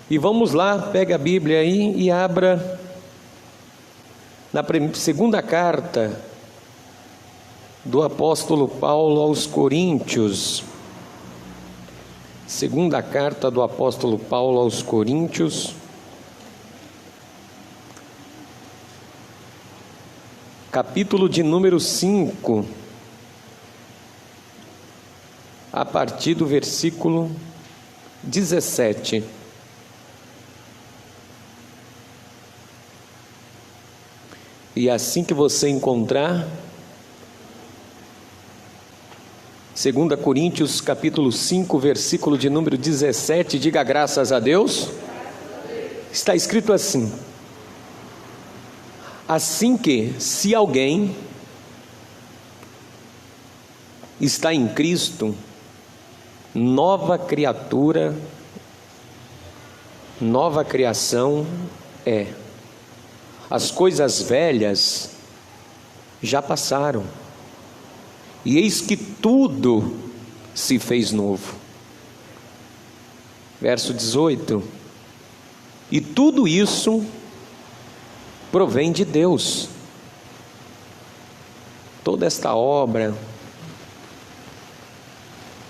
E vamos lá, pega a Bíblia aí e abra na segunda carta do apóstolo Paulo aos Coríntios. Segunda carta do apóstolo Paulo aos Coríntios, capítulo de número 5, a partir do versículo 17. E assim que você encontrar, 2 Coríntios capítulo 5, versículo de número 17, diga graças a Deus. Está escrito assim: assim que, se alguém está em Cristo, nova criatura, nova criação é. As coisas velhas já passaram, e eis que tudo se fez novo. Verso 18: e tudo isso provém de Deus. Toda esta obra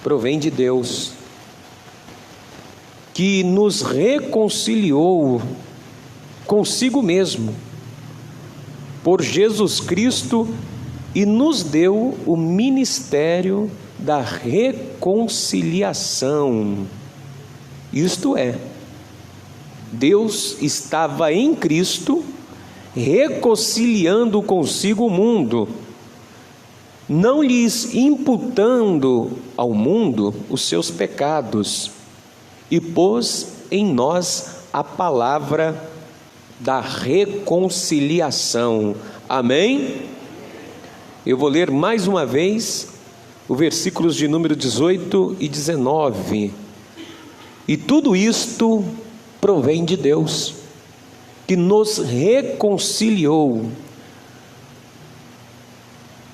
provém de Deus, que nos reconciliou consigo mesmo por Jesus Cristo e nos deu o ministério da reconciliação. Isto é, Deus estava em Cristo reconciliando consigo o mundo, não lhes imputando ao mundo os seus pecados, e pôs em nós a palavra da reconciliação. Amém? Eu vou ler mais uma vez os versículos de número 18 e 19. E tudo isto provém de Deus, que nos reconciliou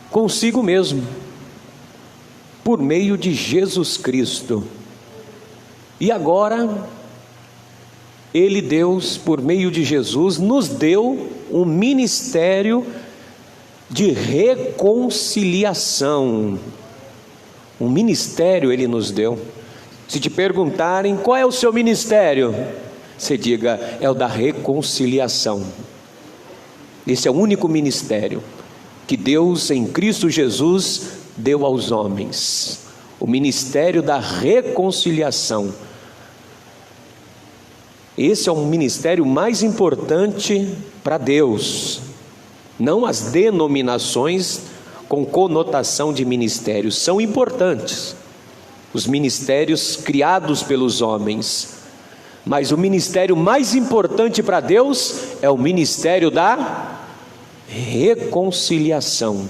consigo mesmo, por meio de Jesus Cristo. E agora, Ele, Deus, por meio de Jesus, nos deu um ministério de reconciliação. Um ministério Ele nos deu. Se te perguntarem qual é o seu ministério, você diga: é o da reconciliação. Esse é o único ministério que Deus em Cristo Jesus deu aos homens, o ministério da reconciliação. Esse é o ministério mais importante para Deus, não as denominações com conotação de ministérios. São importantes os ministérios criados pelos homens, mas o ministério mais importante para Deus é o ministério da reconciliação.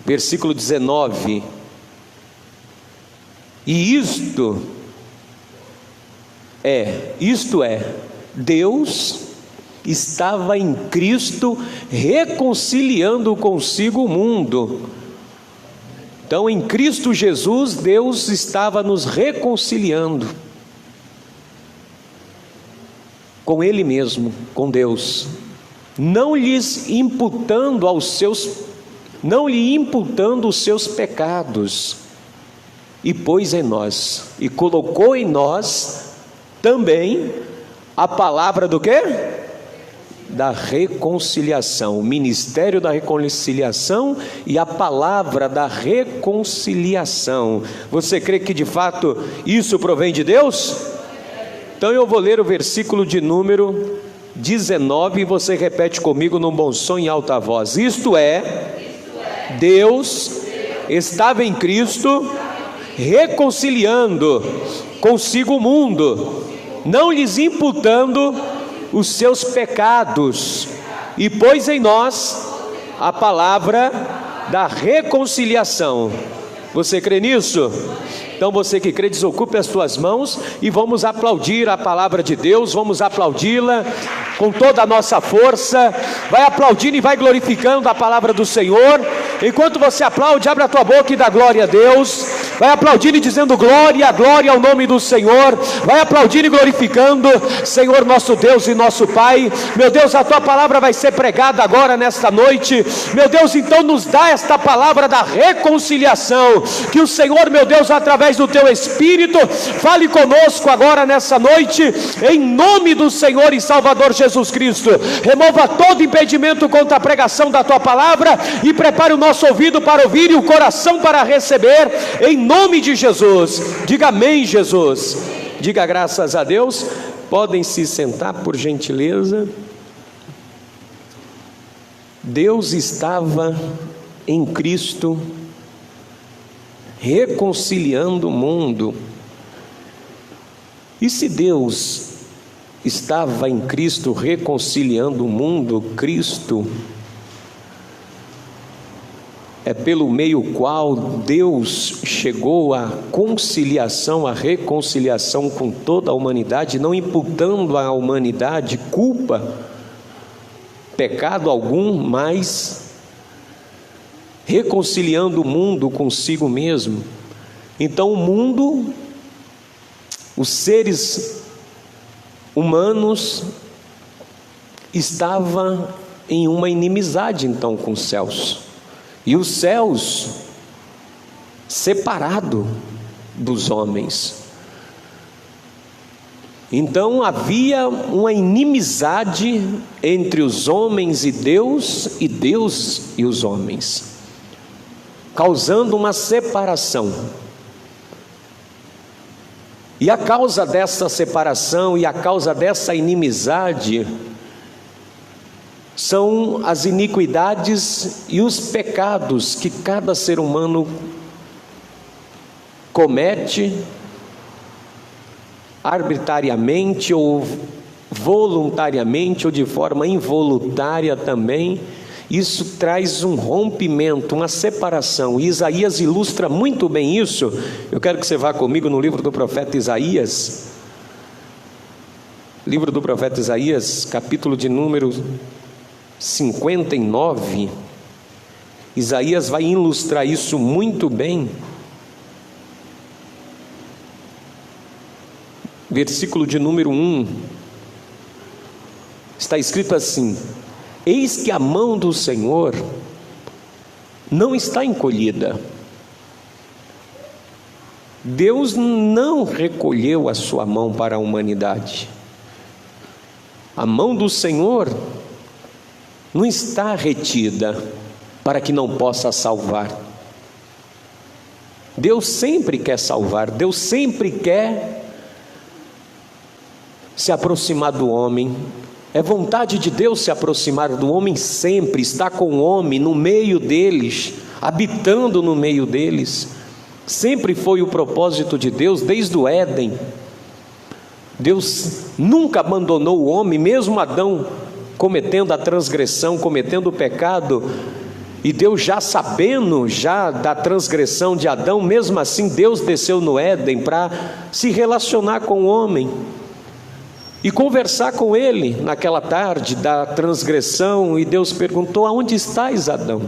Versículo 19: e isto é, Deus estava em Cristo reconciliando consigo o mundo. Então, em Cristo Jesus, Deus estava nos reconciliando com Ele mesmo, com Deus, não lhe imputando os seus pecados, e pôs em nós, e colocou em nós também a palavra do quê? Da reconciliação, o ministério da reconciliação e a palavra da reconciliação. Você crê que de fato isso provém de Deus? Então eu vou ler o versículo de número 19 e você repete comigo num bom som em alta voz. Isto é, Deus estava em Cristo reconciliando consigo o mundo, não lhes imputando os seus pecados, e pôs em nós a palavra da reconciliação. Você crê nisso? Então você que crê, desocupe as tuas mãos e vamos aplaudir a palavra de Deus, vamos aplaudi-la com toda a nossa força. Vai aplaudindo e vai glorificando a palavra do Senhor. Enquanto você aplaude, abra a tua boca e dá glória a Deus. vai aplaudindo e dizendo glória, glória ao nome do Senhor, vai aplaudindo e glorificando, Senhor nosso Deus e nosso Pai. Meu Deus, a tua palavra vai ser pregada agora nesta noite, meu Deus, então nos dá esta palavra da reconciliação, que o Senhor, meu Deus, através do teu Espírito, fale conosco agora nessa noite, em nome do Senhor e Salvador Jesus Cristo. Remova todo impedimento contra a pregação da tua palavra e prepare o nosso ouvido para ouvir e o coração para receber, em nome de Jesus. Diga amém, Jesus. Diga graças a Deus. Podem se sentar, por gentileza. Deus estava em Cristo reconciliando o mundo. E se Deus estava em Cristo reconciliando o mundo, Cristo é pelo meio qual Deus chegou à conciliação, à reconciliação com toda a humanidade, não imputando à humanidade culpa, pecado algum, mas reconciliando o mundo consigo mesmo. Então o mundo, os seres humanos, estava em uma inimizade então com os céus, e os céus separado dos homens. Então havia uma inimizade entre os homens e Deus e os homens, causando uma separação. E a causa dessa separação e a causa dessa inimizade são as iniquidades e os pecados que cada ser humano comete arbitrariamente ou voluntariamente ou de forma involuntária também. Isso traz um rompimento, uma separação. E Isaías ilustra muito bem isso. Eu quero que você vá comigo no livro do profeta Isaías. Livro do profeta Isaías, capítulo de número 59. Isaías vai ilustrar isso muito bem. Versículo de número 1. Está escrito assim: eis que a mão do Senhor não está encolhida. Deus não recolheu a sua mão para a humanidade. A mão do Senhor não está retida para que não possa salvar. Deus sempre quer salvar, Deus sempre quer se aproximar do homem. É vontade de Deus se aproximar do homem sempre, estar com o homem no meio deles, habitando no meio deles. Sempre foi o propósito de Deus, desde o Éden. Deus nunca abandonou o homem, mesmo Adão cometendo a transgressão, cometendo o pecado, e Deus já sabendo da transgressão de Adão, mesmo assim Deus desceu no Éden para se relacionar com o homem e conversar com ele naquela tarde da transgressão. E Deus perguntou: aonde estás, Adão?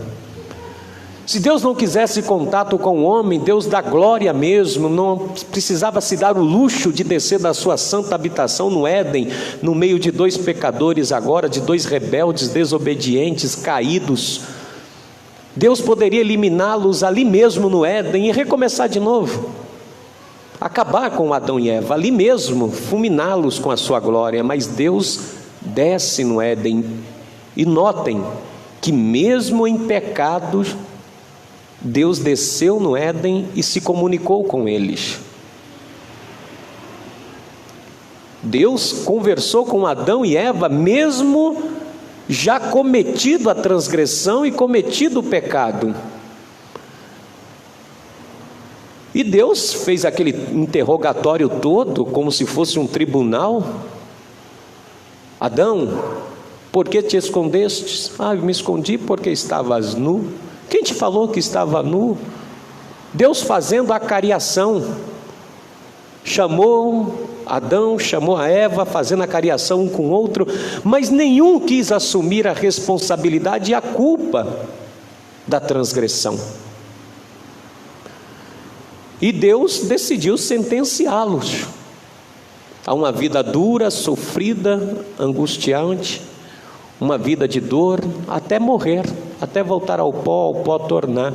Se Deus não quisesse contato com o homem, Deus da glória mesmo, não precisava se dar o luxo de descer da sua santa habitação no Éden, no meio de dois pecadores agora, de dois rebeldes, desobedientes, caídos. Deus poderia eliminá-los ali mesmo no Éden e recomeçar de novo, acabar com Adão e Eva ali mesmo, fulminá-los com a sua glória. Mas Deus desce no Éden, e notem que mesmo em pecados, Deus desceu no Éden e se comunicou com eles. Deus conversou com Adão e Eva, mesmo já cometido a transgressão e cometido o pecado. E Deus fez aquele interrogatório todo, como se fosse um tribunal. Adão, por que te escondestes? Eu me escondi porque estavas nu. Quem te falou que estava nu? Deus fazendo a cariação, chamou Adão, chamou a Eva, fazendo a cariação um com o outro, mas nenhum quis assumir a responsabilidade e a culpa da transgressão. e Deus decidiu sentenciá-los a uma vida dura, sofrida, angustiante, uma vida de dor, até morrer, até voltar ao pó tornar.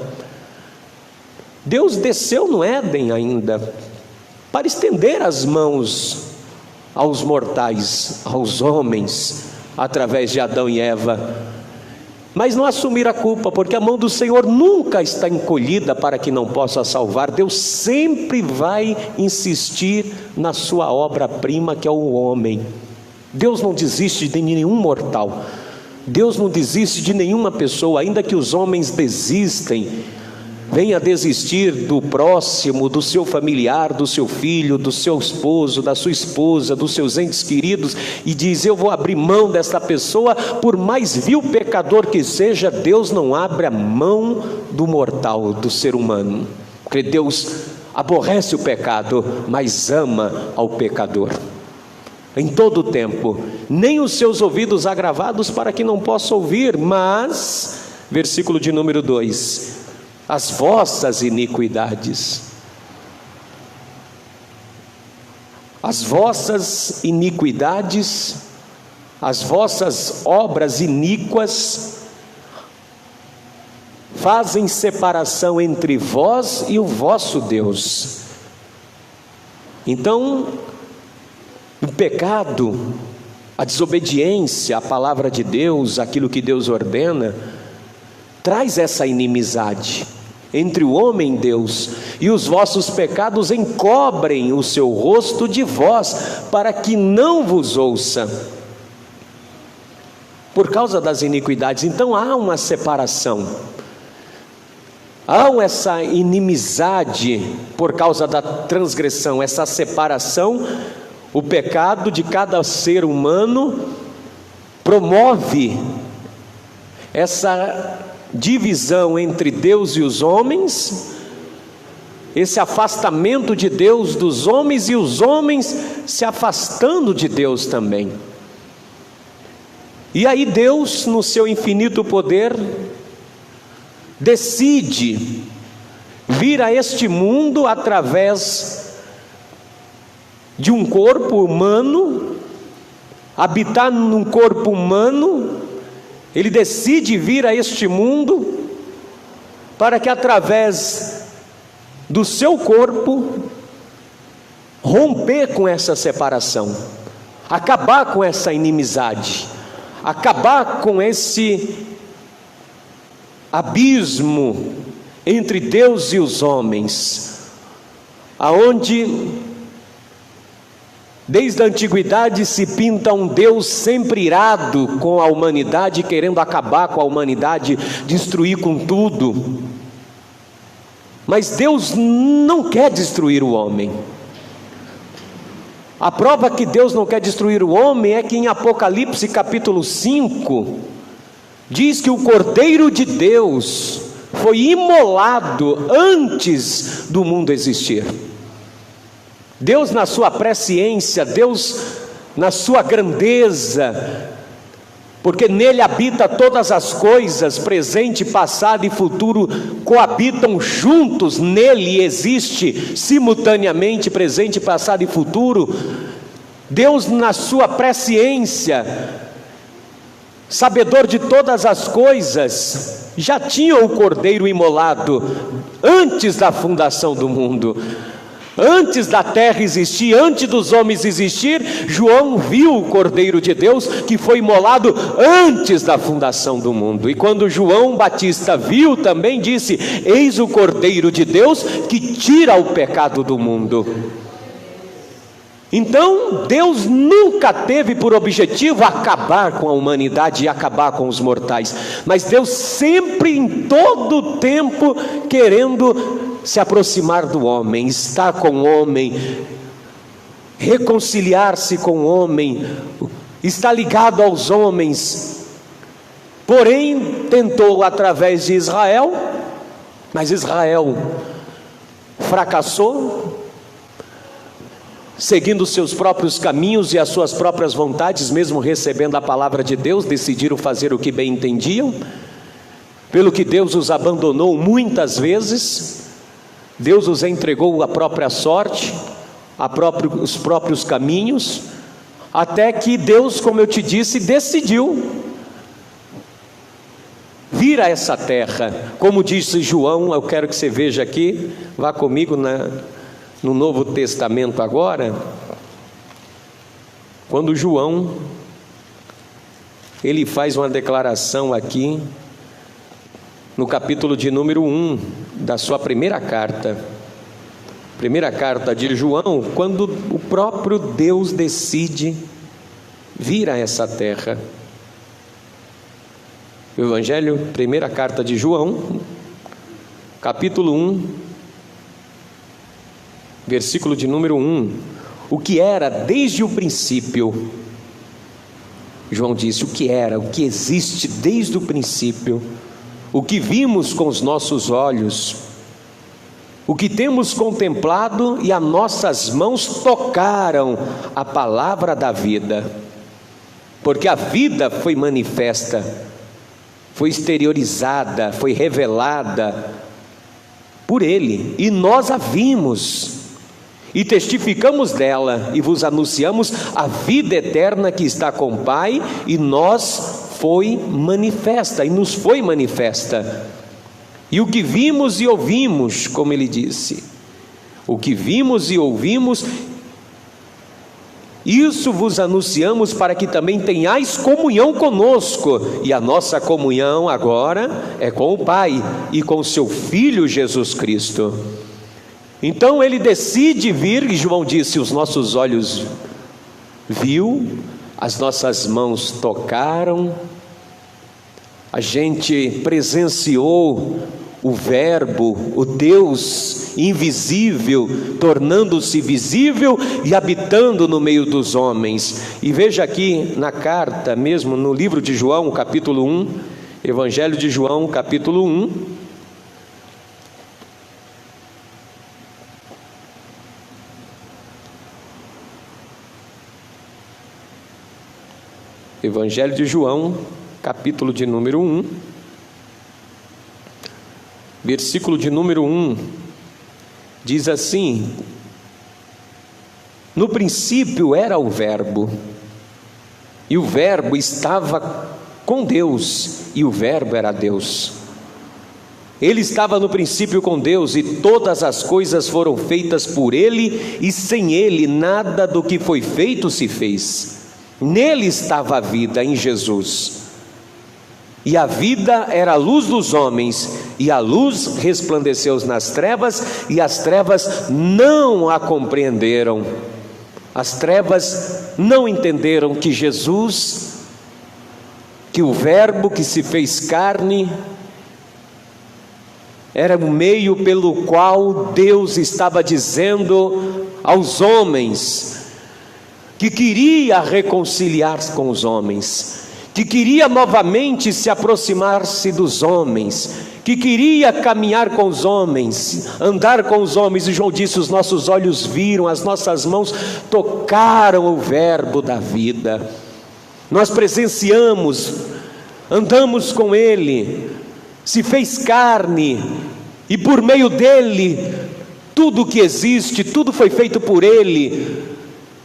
Deus desceu no Éden ainda, para estender as mãos aos mortais, aos homens, através de Adão e Eva, mas não assumir a culpa, porque a mão do Senhor nunca está encolhida para que não possa salvar. Deus sempre vai insistir na sua obra-prima, que é o homem. Deus não desiste de nenhum mortal, Deus não desiste de nenhuma pessoa, ainda que os homens desistem, venha desistir do próximo, do seu familiar, do seu filho, do seu esposo, da sua esposa, dos seus entes queridos, e diz: eu vou abrir mão desta pessoa, por mais vil pecador que seja. Deus não abre a mão do mortal, do ser humano, porque Deus aborrece o pecado, mas ama ao pecador. Em todo o tempo, nem os seus ouvidos agravados para que não possa ouvir, mas, versículo de número 2, as vossas iniquidades, as vossas obras iníquas fazem separação entre vós e o vosso Deus. Então, o pecado, a desobediência à palavra de Deus, aquilo que Deus ordena, traz essa inimizade entre o homem e Deus, e os vossos pecados encobrem o seu rosto de vós, para que não vos ouça, por causa das iniquidades. Então há uma separação, há essa inimizade por causa da transgressão, essa separação. O pecado de cada ser humano promove essa divisão entre Deus e os homens, esse afastamento de Deus dos homens, e os homens se afastando de Deus também. E aí Deus, no seu infinito poder, decide vir a este mundo através de um corpo humano, habitar num corpo humano. Ele decide vir a este mundo para que, através do seu corpo, romper com essa separação, acabar com essa inimizade, acabar com esse abismo entre Deus e os homens, aonde desde a antiguidade se pinta um Deus sempre irado com a humanidade, querendo acabar com a humanidade, destruir com tudo. Mas Deus não quer destruir o homem. A prova que Deus não quer destruir o homem é que em Apocalipse capítulo 5, diz que o Cordeiro de Deus foi imolado antes do mundo existir. Deus, na sua presciência, Deus na sua grandeza, porque nele habita todas as coisas, presente, passado e futuro, coabitam juntos, nele existe simultaneamente presente, passado e futuro. Deus, na sua presciência, sabedor de todas as coisas, já tinha o Cordeiro imolado antes da fundação do mundo. Antes da terra existir, antes dos homens existir, João viu o Cordeiro de Deus que foi imolado antes da fundação do mundo. E quando João Batista viu, também disse: eis o Cordeiro de Deus que tira o pecado do mundo. Então Deus nunca teve por objetivo acabar com a humanidade e acabar com os mortais, mas Deus sempre, em todo o tempo, querendo se aproximar do homem, estar com o homem, reconciliar-se com o homem, estar ligado aos homens. Porém tentou através de Israel, mas Israel fracassou, seguindo os seus próprios caminhos e as suas próprias vontades. Mesmo recebendo a palavra de Deus, decidiram fazer o que bem entendiam, pelo que Deus os abandonou muitas vezes. Deus os entregou à própria sorte, os próprios caminhos, até que Deus, como eu te disse, decidiu vir a essa terra. Como disse João, eu quero que você veja aqui, vá comigo no Novo Testamento agora, quando João, ele faz uma declaração aqui, no capítulo de número 1, da sua primeira carta de João, quando o próprio Deus decide vir a essa terra. O Evangelho, primeira carta de João, capítulo 1, versículo de número 1, o que era desde o princípio, João disse, o que existe desde o princípio, o que vimos com os nossos olhos, o que temos contemplado e as nossas mãos tocaram a palavra da vida, porque a vida foi manifesta, foi exteriorizada, foi revelada por Ele, e nós a vimos, e testificamos dela, e vos anunciamos a vida eterna que está com o Pai, e nos foi manifesta. E o que vimos e ouvimos, como ele disse, o que vimos e ouvimos, isso vos anunciamos para que também tenhais comunhão conosco, e a nossa comunhão agora é com o Pai e com seu Filho Jesus Cristo. Então ele decide vir, e João disse, os nossos olhos viu, as nossas mãos tocaram, a gente presenciou o Verbo, o Deus invisível, tornando-se visível e habitando no meio dos homens. E veja aqui na carta mesmo, no livro de João, capítulo 1, Evangelho de João, capítulo 1, Evangelho de João, capítulo de número 1, versículo de número 1, diz assim: no princípio era o Verbo, e o Verbo estava com Deus, e o Verbo era Deus. Ele estava no princípio com Deus, e todas as coisas foram feitas por Ele, e sem Ele nada do que foi feito se fez. Nele estava a vida, em Jesus, e a vida era a luz dos homens, e a luz resplandeceu nas trevas, e as trevas não a compreenderam. As trevas não entenderam que Jesus, que o Verbo que se fez carne, era o meio pelo qual Deus estava dizendo aos homens que queria reconciliar-se com os homens, que queria novamente se aproximar-se dos homens, que queria caminhar com os homens, andar com os homens. E João disse, os nossos olhos viram, as nossas mãos tocaram o Verbo da vida. Nós presenciamos, andamos com Ele, se fez carne, e por meio dele, tudo que existe, tudo foi feito por Ele.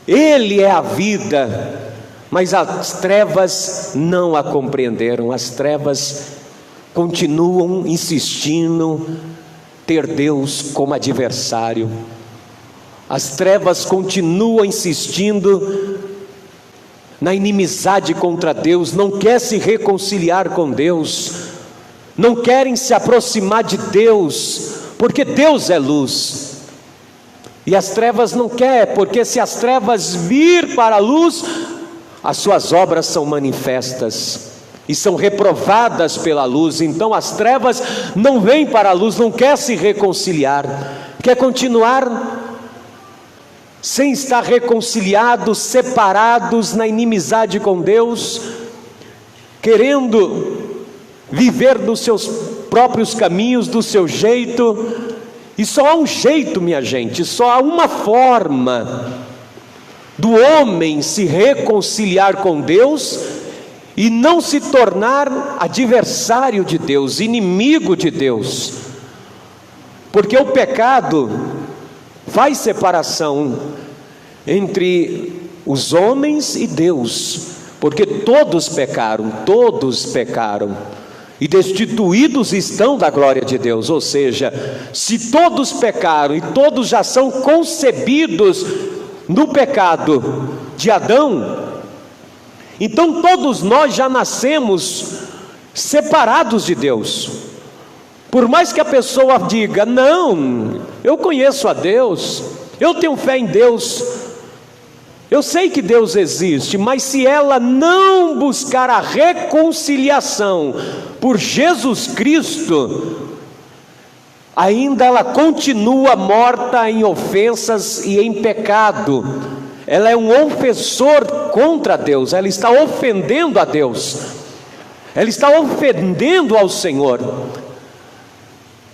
Ele é a vida, mas as trevas não a compreenderam. As trevas continuam insistindo ter Deus como adversário. As trevas continuam insistindo na inimizade contra Deus, não quer se reconciliar com Deus, não querem se aproximar de Deus, porque Deus é luz. E as trevas não quer, porque se as trevas vir para a luz, as suas obras são manifestas e são reprovadas pela luz. Então as trevas não vêm para a luz, não quer se reconciliar, quer continuar sem estar reconciliados, separados na inimizade com Deus, querendo viver dos seus próprios caminhos, do seu jeito. E só há um jeito, minha gente, só há uma forma do homem se reconciliar com Deus e não se tornar adversário de Deus, inimigo de Deus. porque o pecado faz separação entre os homens e Deus, porque todos pecaram, e destituídos estão da glória de Deus. Ou seja, se todos pecaram e todos já são concebidos no pecado de Adão, então todos nós já nascemos separados de Deus. Por mais que a pessoa diga: não, eu conheço a Deus, eu tenho fé em Deus, eu sei que Deus existe, mas se ela não buscar a reconciliação por Jesus Cristo, ainda ela continua morta em ofensas e em pecado. Ela é um ofensor contra Deus, ela está ofendendo a Deus, ela está ofendendo ao Senhor.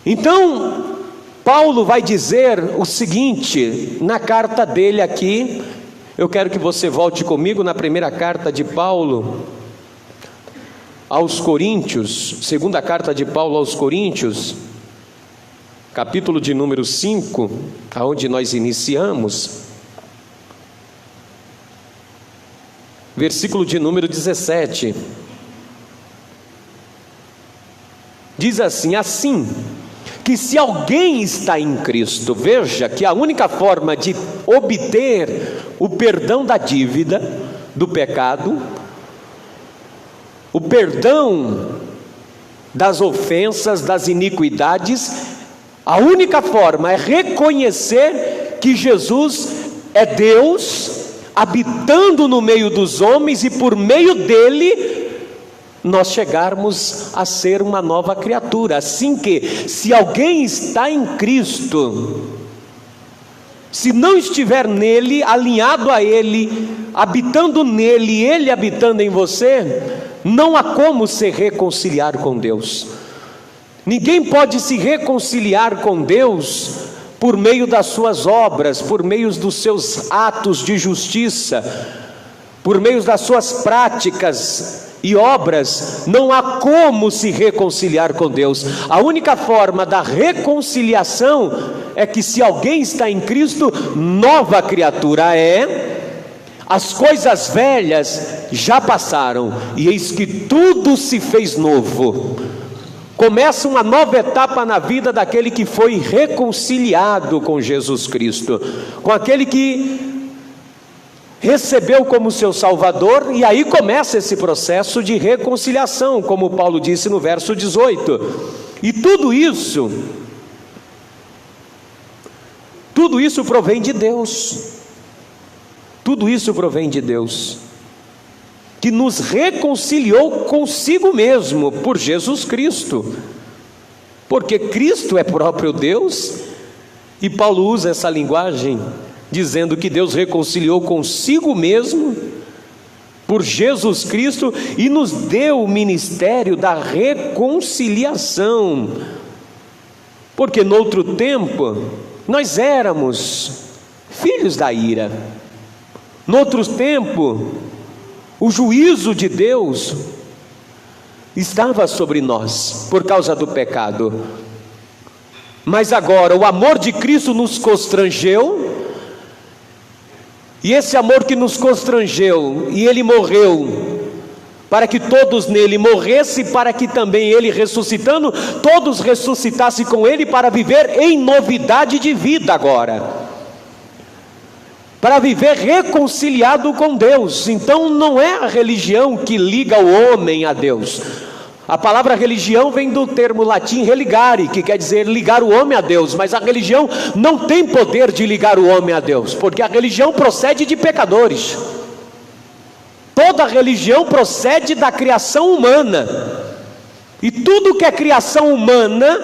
Então, Paulo vai dizer o seguinte, na carta dele aqui, eu quero que você volte comigo na primeira carta de Paulo aos Coríntios, segunda carta de Paulo aos Coríntios, capítulo de número 5, aonde nós iniciamos, versículo de número 17, diz assim: assim que se alguém está em Cristo, veja que a única forma de obter o perdão da dívida, do pecado, o perdão das ofensas, das iniquidades, a única forma é reconhecer que Jesus é Deus, habitando no meio dos homens, e por meio dele nós chegarmos a ser uma nova criatura. Assim que, se alguém está em Cristo, se não estiver nele, alinhado a ele, habitando nele, ele habitando em você, não há como se reconciliar com Deus. Ninguém pode se reconciliar com Deus por meio das suas obras, por meio dos seus atos de justiça, por meio das suas práticas e obras. Não há como se reconciliar com Deus. A única forma da reconciliação é que, se alguém está em Cristo, nova criatura é, as coisas velhas já passaram, e eis que tudo se fez novo. Começa uma nova etapa na vida daquele que foi reconciliado com Jesus Cristo, com aquele que recebeu como seu Salvador, e aí começa esse processo de reconciliação, como Paulo disse no verso 18. E tudo isso provém de Deus. Tudo isso provém de Deus, que nos reconciliou consigo mesmo por Jesus Cristo, porque Cristo é próprio Deus, e Paulo usa essa linguagem dizendo que Deus reconciliou consigo mesmo por Jesus Cristo e nos deu o ministério da reconciliação. Porque no outro tempo nós éramos filhos da ira, no outro tempo o juízo de Deus estava sobre nós por causa do pecado, mas agora o amor de Cristo nos constrangeu. E esse amor que nos constrangeu, e Ele morreu, para que todos nele morressem, para que também Ele, ressuscitando, todos ressuscitassem com Ele, para viver em novidade de vida agora, para viver reconciliado com Deus. Então não é a religião que liga o homem a Deus. A palavra religião vem do termo latim religare, que quer dizer ligar o homem a Deus, mas a religião não tem poder de ligar o homem a Deus, porque a religião procede de pecadores. Toda religião procede da criação humana, e tudo que é criação humana,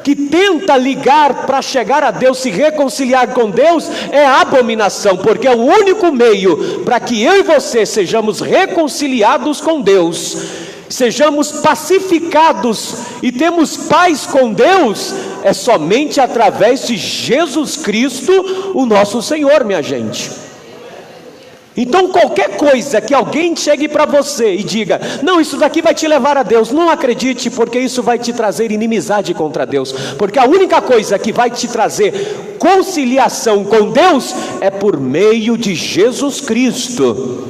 que tenta ligar para chegar a Deus, se reconciliar com Deus, é abominação, porque é o único meio para que eu e você sejamos reconciliados com Deus, sejamos pacificados e temos paz com Deus, é somente através de Jesus Cristo, o nosso Senhor, minha gente. Então qualquer coisa que alguém chegue para você e diga, não, isso daqui vai te levar a Deus, não acredite, porque isso vai te trazer inimizade contra Deus, porque a única coisa que vai te trazer conciliação com Deus é por meio de Jesus Cristo.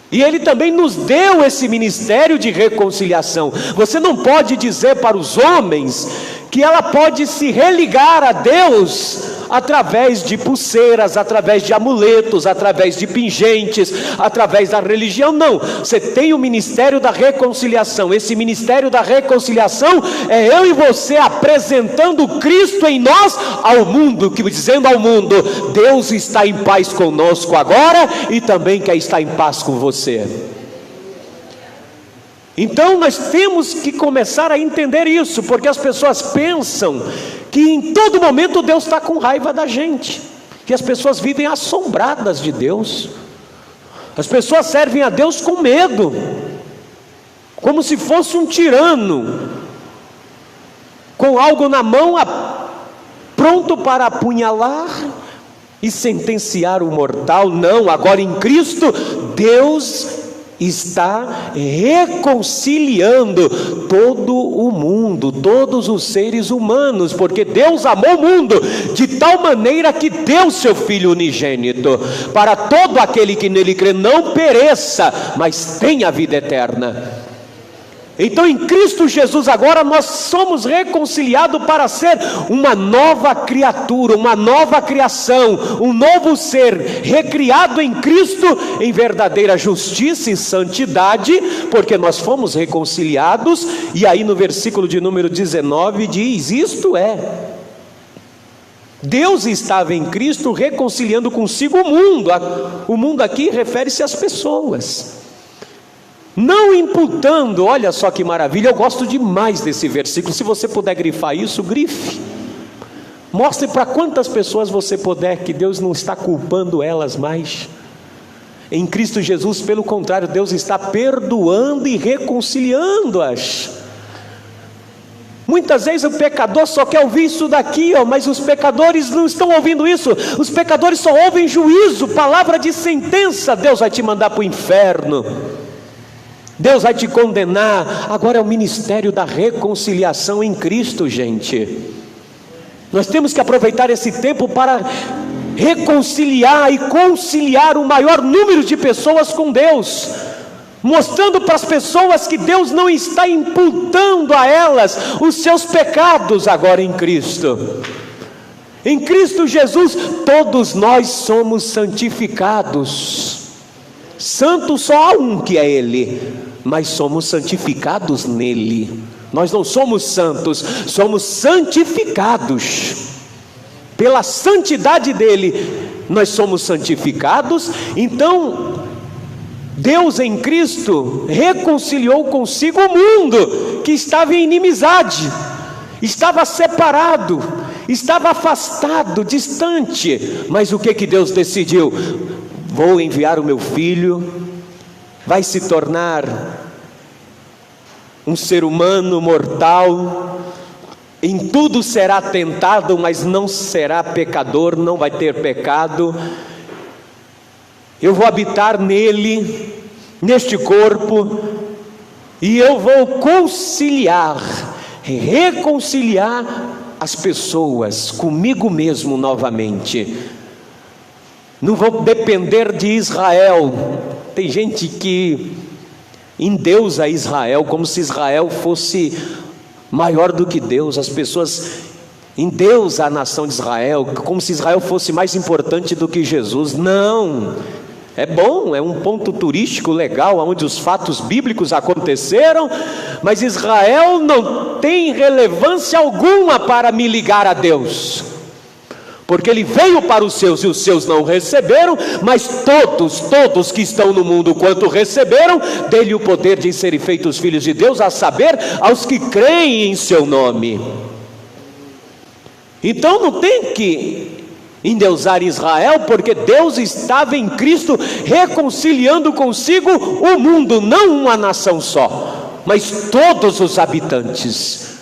E Ele também nos deu esse ministério de reconciliação. Você não pode dizer para os homens que ela pode se religar a Deus através de pulseiras, através de amuletos, através de pingentes, através da religião. Não, você tem o ministério da reconciliação. Esse ministério da reconciliação é eu e você apresentando Cristo em nós ao mundo, dizendo ao mundo, Deus está em paz conosco agora e também quer estar em paz com você. Então nós temos que começar a entender isso, porque as pessoas pensam que em todo momento Deus está com raiva da gente, que as pessoas vivem assombradas de Deus, as pessoas servem a Deus com medo, como se fosse um tirano, com algo na mão, pronto para apunhalar e sentenciar o mortal. Não, agora em Cristo, Deus está reconciliando todo o mundo, todos os seres humanos, porque Deus amou o mundo de tal maneira que deu seu Filho unigênito, para todo aquele que nele crê não pereça, mas tenha vida eterna. Então em Cristo Jesus agora nós somos reconciliados para ser uma nova criatura, uma nova criação, um novo ser, recriado em Cristo em verdadeira justiça e santidade, porque nós fomos reconciliados. E aí no versículo de número 19 diz, isto é, Deus estava em Cristo reconciliando consigo o mundo. O mundo aqui refere-se às pessoas, não imputando. Olha só que maravilha, eu gosto demais desse versículo. Se você puder grifar isso, grife. Mostre para quantas pessoas você puder que Deus não está culpando elas mais. Em Cristo Jesus, pelo contrário, Deus está perdoando e reconciliando-as. Muitas vezes o pecador só quer ouvir isso daqui, mas os pecadores não estão ouvindo isso. Os pecadores só ouvem juízo, palavra de sentença. Deus vai te mandar para o inferno, Deus vai te condenar. Agora é o ministério da reconciliação em Cristo, gente. Nós temos que aproveitar esse tempo para reconciliar e conciliar o maior número de pessoas com Deus, mostrando para as pessoas que Deus não está imputando a elas os seus pecados agora em Cristo. Em Cristo Jesus todos nós somos santificados. Santo só há um, que é Ele, mas somos santificados nele. Nós não somos santos, somos santificados. Pela santidade dele, nós somos santificados. Então, Deus em Cristo reconciliou consigo o mundo que estava em inimizade, estava separado, estava afastado, distante. Mas o que Deus decidiu? Vou enviar o meu Filho, vai se tornar um ser humano mortal, em tudo será tentado, mas não será pecador, não vai ter pecado. Eu vou habitar nele, neste corpo, e eu vou conciliar, reconciliar as pessoas comigo mesmo novamente. Não vou depender de Israel. Tem gente que endeusa Israel, como se Israel fosse maior do que Deus. As pessoas endeusam a nação de Israel, como se Israel fosse mais importante do que Jesus. Não, é bom, é um ponto turístico legal, onde os fatos bíblicos aconteceram, mas Israel não tem relevância alguma para me ligar a Deus, porque ele veio para os seus e os seus não receberam, mas todos que estão no mundo, quanto receberam, dele o poder de serem feitos filhos de Deus, a saber, aos que creem em seu nome. Então não tem que endeusar Israel, porque Deus estava em Cristo reconciliando consigo o mundo, não uma nação só, mas todos os habitantes,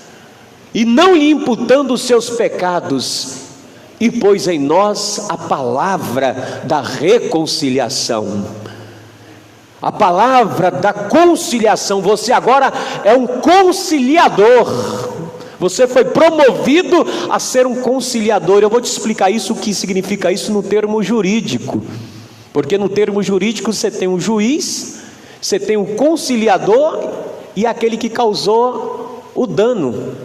e não lhe imputando os seus pecados, e pôs em nós a palavra da reconciliação. A palavra da conciliação. Você agora é um conciliador. Você foi promovido a ser um conciliador. Eu vou te explicar isso, o que significa isso no termo jurídico. Porque no termo jurídico você tem um juiz, você tem um conciliador e aquele que causou o dano.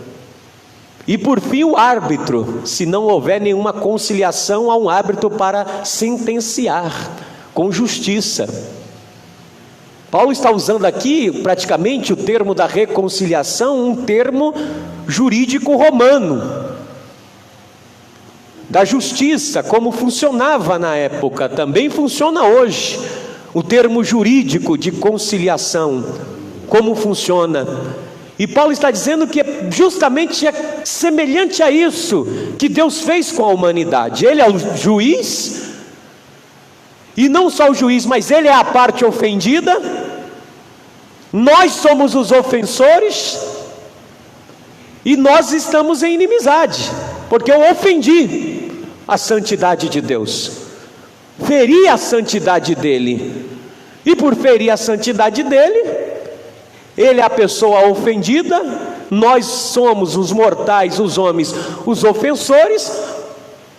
E por fim o árbitro. Se não houver nenhuma conciliação, há um árbitro para sentenciar com justiça. Paulo está usando aqui praticamente o termo da reconciliação, um termo jurídico romano, da justiça, como funcionava na época, também funciona hoje. O termo jurídico de conciliação, como funciona. E Paulo está dizendo que justamente é semelhante a isso que Deus fez com a humanidade. Ele é o juiz, e não só o juiz, mas ele é a parte ofendida. Nós somos os ofensores, e nós estamos em inimizade, porque eu ofendi a santidade de Deus, feri a santidade dele, e por ferir a santidade dele, ele é a pessoa ofendida, nós somos os mortais, os homens, os ofensores.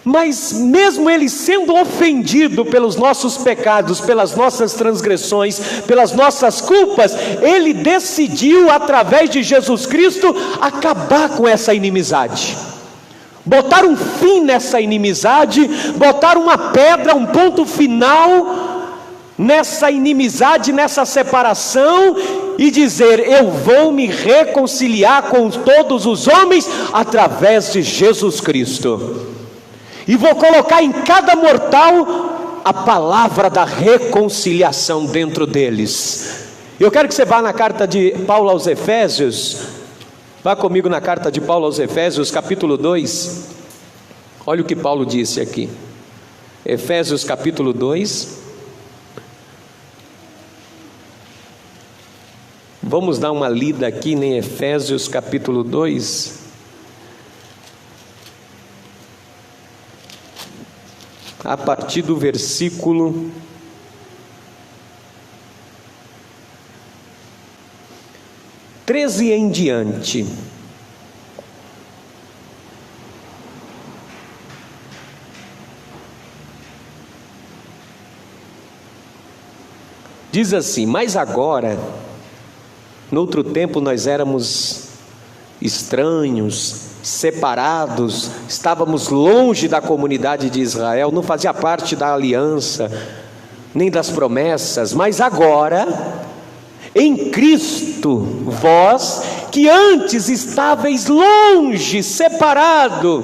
Mas mesmo ele sendo ofendido pelos nossos pecados, pelas nossas transgressões, pelas nossas culpas, ele decidiu, através de Jesus Cristo, acabar com essa inimizade, botar um fim nessa inimizade, botar uma pedra, um ponto final nessa inimizade, nessa separação, e dizer: eu vou me reconciliar com todos os homens através de Jesus Cristo. E vou colocar em cada mortal a palavra da reconciliação dentro deles. Eu quero que você vá na carta de Paulo aos Efésios. Vá comigo na carta de Paulo aos Efésios, capítulo 2. Olha o que Paulo disse aqui. Efésios capítulo 2. Vamos dar uma lida aqui em Efésios capítulo 2. A partir do versículo 13 em diante. Diz assim: mas agora, noutro tempo nós éramos estranhos, separados, estávamos longe da comunidade de Israel, não fazia parte da aliança, nem das promessas. Mas agora, em Cristo, vós que antes estáveis longe, separado,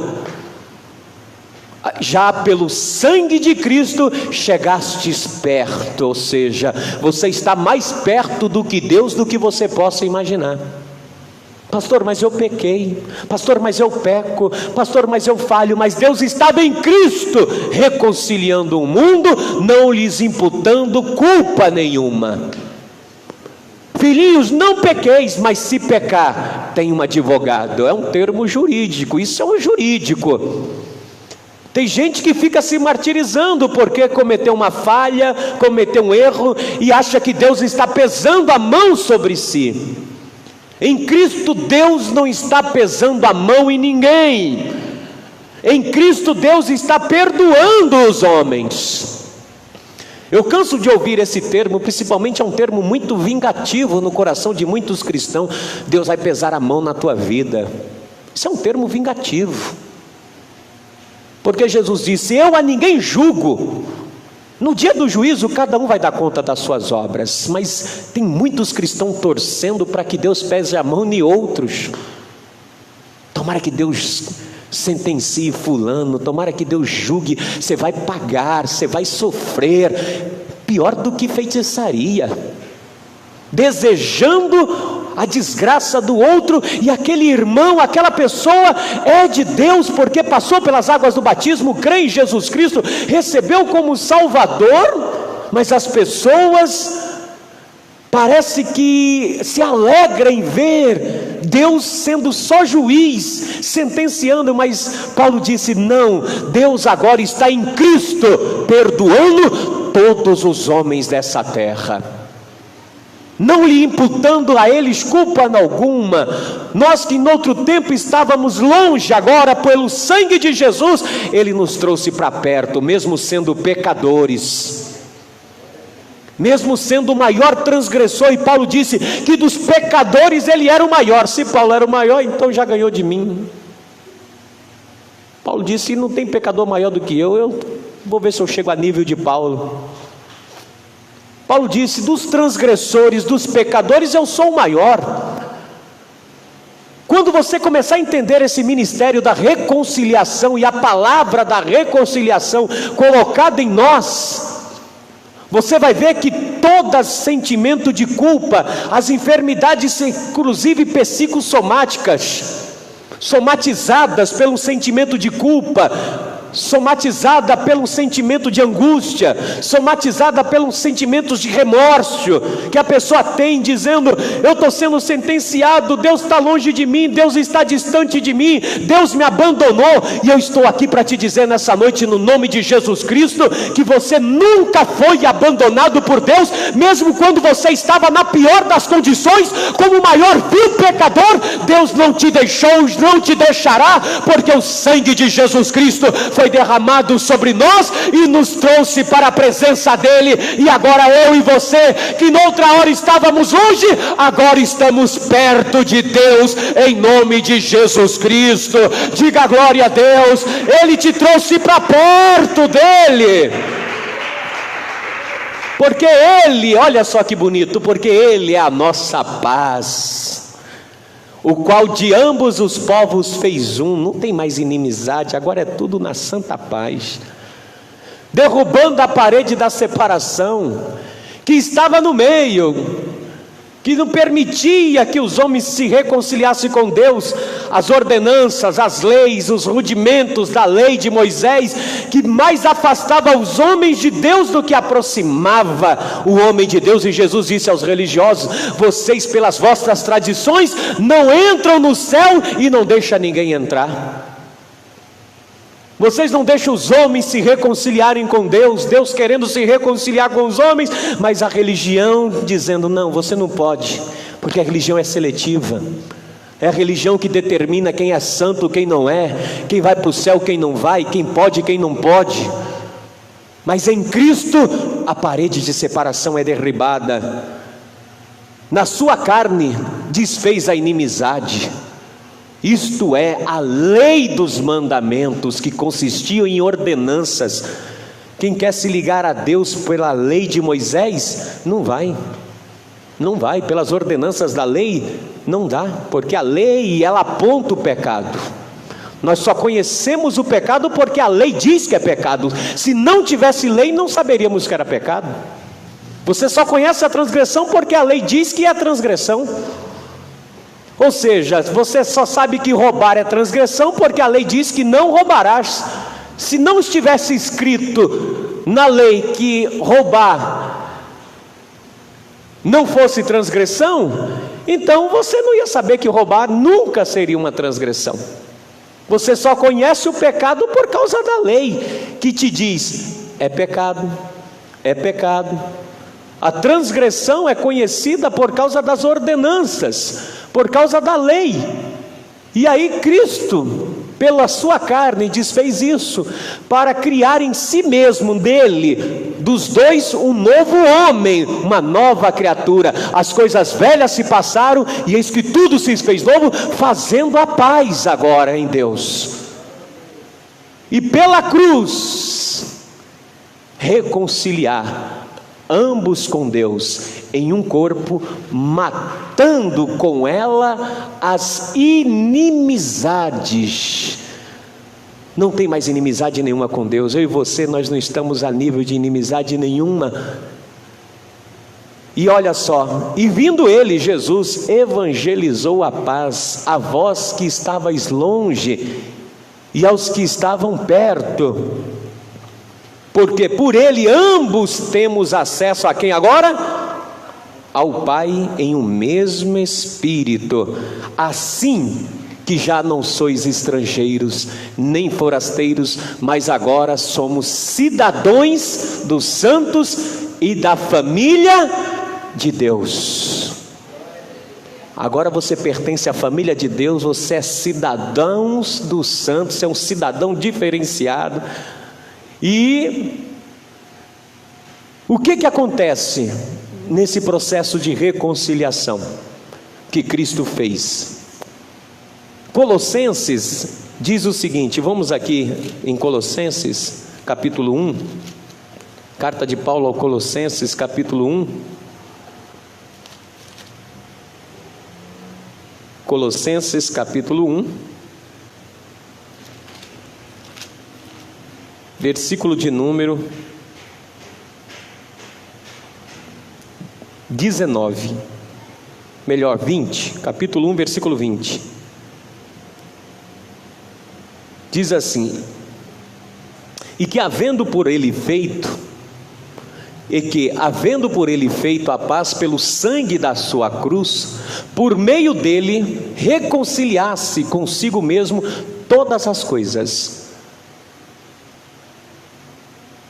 já pelo sangue de Cristo chegastes perto. Ou seja, você está mais perto do que Deus, do que você possa imaginar. Pastor, mas eu pequei. Pastor, mas eu peco. Pastor, mas eu falho. Mas Deus estava em Cristo, reconciliando o mundo, não lhes imputando culpa nenhuma. Filhinhos, não pequeis, mas se pecar, tem um advogado. É um termo jurídico, isso é um jurídico. Tem gente que fica se martirizando porque cometeu uma falha, cometeu um erro, e acha que Deus está pesando a mão sobre si. Em Cristo Deus não está pesando a mão em ninguém. Em Cristo Deus está perdoando os homens. Eu canso de ouvir esse termo, principalmente é um termo muito vingativo no coração de muitos cristãos. Deus vai pesar a mão na tua vida. Isso é um termo vingativo, porque Jesus disse: eu a ninguém julgo. No dia do juízo, cada um vai dar conta das suas obras. Mas tem muitos cristãos torcendo para que Deus pese a mão em outros. Tomara que Deus sentencie fulano, tomara que Deus julgue. Você vai pagar, você vai sofrer. Pior do que feitiçaria, desejando a desgraça do outro. E aquele irmão, aquela pessoa é de Deus, porque passou pelas águas do batismo, crê em Jesus Cristo, recebeu como Salvador, mas as pessoas parece que se alegra em ver Deus sendo só juiz, sentenciando, mas Paulo disse: não, Deus agora está em Cristo, perdoando todos os homens dessa terra, não lhe imputando a eles culpa alguma. Nós que em outro tempo estávamos longe, agora pelo sangue de Jesus, Ele nos trouxe para perto, mesmo sendo pecadores, mesmo sendo o maior transgressor. E Paulo disse que dos pecadores ele era o maior. Se Paulo era o maior, então já ganhou de mim. Paulo disse: não tem pecador maior do que eu vou ver se eu chego a nível de Paulo. Paulo disse: dos transgressores, dos pecadores, eu sou o maior. Quando você começar a entender esse ministério da reconciliação e a palavra da reconciliação colocada em nós, você vai ver que todo sentimento de culpa, as enfermidades, inclusive psicossomáticas, somatizadas pelo sentimento de culpa, somatizada pelo sentimento de angústia, somatizada pelos sentimentos de remorso que a pessoa tem, dizendo: eu estou sendo sentenciado, Deus está longe de mim, Deus está distante de mim, Deus me abandonou. E eu estou aqui para te dizer nessa noite, no nome de Jesus Cristo, que você nunca foi abandonado por Deus, mesmo quando você estava na pior das condições, como o maior vil pecador. Deus não te deixou, não te deixará, porque o sangue de Jesus Cristo foi derramado sobre nós e nos trouxe para a presença dele. E agora eu e você, que noutra hora estávamos longe, agora estamos perto de Deus, em nome de Jesus Cristo. Diga glória a Deus. Ele te trouxe para perto dele, porque ele, olha só que bonito, porque ele é a nossa paz, o qual de ambos os povos fez um. Não tem mais inimizade, agora é tudo na santa paz, derrubando a parede da separação que estava no meio, que não permitia que os homens se reconciliassem com Deus. As ordenanças, as leis, os rudimentos da lei de Moisés, que mais afastava os homens de Deus do que aproximava o homem de Deus. E Jesus disse aos religiosos: vocês pelas vossas tradições não entram no céu e não deixam ninguém entrar. Vocês não deixam os homens se reconciliarem com Deus, Deus querendo se reconciliar com os homens, mas a religião dizendo: não, você não pode, porque a religião é seletiva, é a religião que determina quem é santo, quem não é, quem vai para o céu, quem não vai, quem pode, quem não pode. Mas em Cristo a parede de separação é derribada, na sua carne desfez a inimizade. Isto é, a lei dos mandamentos, que consistiam em ordenanças. Quem quer se ligar a Deus pela lei de Moisés, não vai, pelas ordenanças da lei, não dá, porque a lei, ela aponta o pecado. Nós só conhecemos o pecado porque a lei diz que é pecado. Se não tivesse lei, não saberíamos que era pecado. Você só conhece a transgressão porque a lei diz que é transgressão. Ou seja, você só sabe que roubar é transgressão porque a lei diz que não roubarás. Se não estivesse escrito na lei que roubar não fosse transgressão, então você não ia saber que roubar nunca seria uma transgressão. Você só conhece o pecado por causa da lei, que te diz: é pecado, é pecado. A transgressão é conhecida por causa das ordenanças, por causa da lei. E aí Cristo, pela sua carne, desfez isso, para criar em si mesmo, dele, dos dois, um novo homem, uma nova criatura. As coisas velhas se passaram, e eis que tudo se fez novo, fazendo a paz agora em Deus. E pela cruz, reconciliar ambos com Deus em um corpo, matando com ela as inimizades. Não tem mais inimizade nenhuma com Deus. Eu e você, nós não estamos a nível de inimizade nenhuma. E olha só, e vindo ele, Jesus, evangelizou a paz a vós que estavais longe e aos que estavam perto, porque por ele ambos temos acesso a quem agora? ao Pai em um mesmo Espírito, assim que já não sois estrangeiros, nem forasteiros, mas agora somos cidadãos dos santos e da família de Deus. Agora você pertence à família de Deus, você é cidadão dos santos, você é um cidadão diferenciado. E o que acontece nesse processo de reconciliação que Cristo fez? Colossenses diz o seguinte, vamos aqui em Colossenses capítulo 1, carta de Paulo ao Colossenses capítulo 1, Colossenses capítulo 1, versículo de número 19, melhor 20, capítulo 1, versículo 20. Diz assim: e que havendo por ele feito a paz pelo sangue da sua cruz, por meio dele reconciliasse consigo mesmo todas as coisas,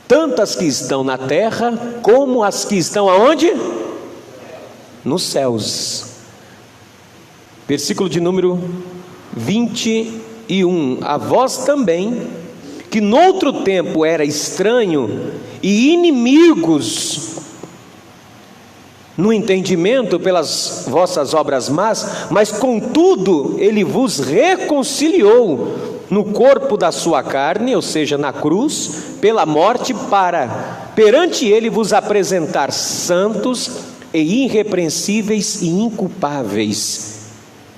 tanto as que estão na terra, como as que estão aonde? Nos céus. Versículo de número 21. A vós também, que noutro tempo era estranho e inimigos no entendimento pelas vossas obras más, mas contudo ele vos reconciliou no corpo da sua carne, ou seja, na cruz, pela morte, para perante ele vos apresentar santos e irrepreensíveis e inculpáveis.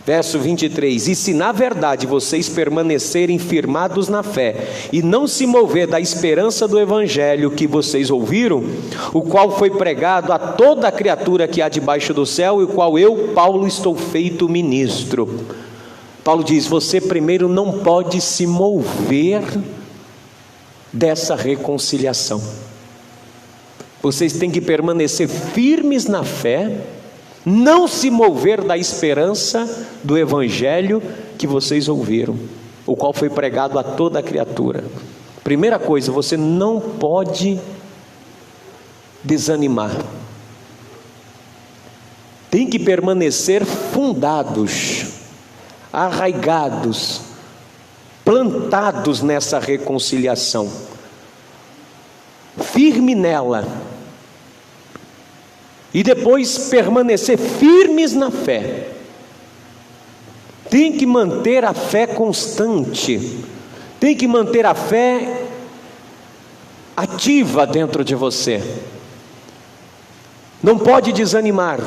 Verso 23, e se na verdade vocês permanecerem firmados na fé, e não se mover da esperança do evangelho que vocês ouviram, o qual foi pregado a toda criatura que há debaixo do céu, e o qual eu, Paulo, estou feito ministro. Paulo diz, você primeiro não pode se mover dessa reconciliação, vocês têm que permanecer firmes na fé, não se mover da esperança do evangelho que vocês ouviram, o qual foi pregado a toda a criatura. Primeira coisa, você não pode desanimar, tem que permanecer fundados, arraigados, plantados nessa reconciliação, firme nela. E depois permanecer firmes na fé. Tem que manter a fé constante. Tem que manter a fé ativa dentro de você. Não pode desanimar.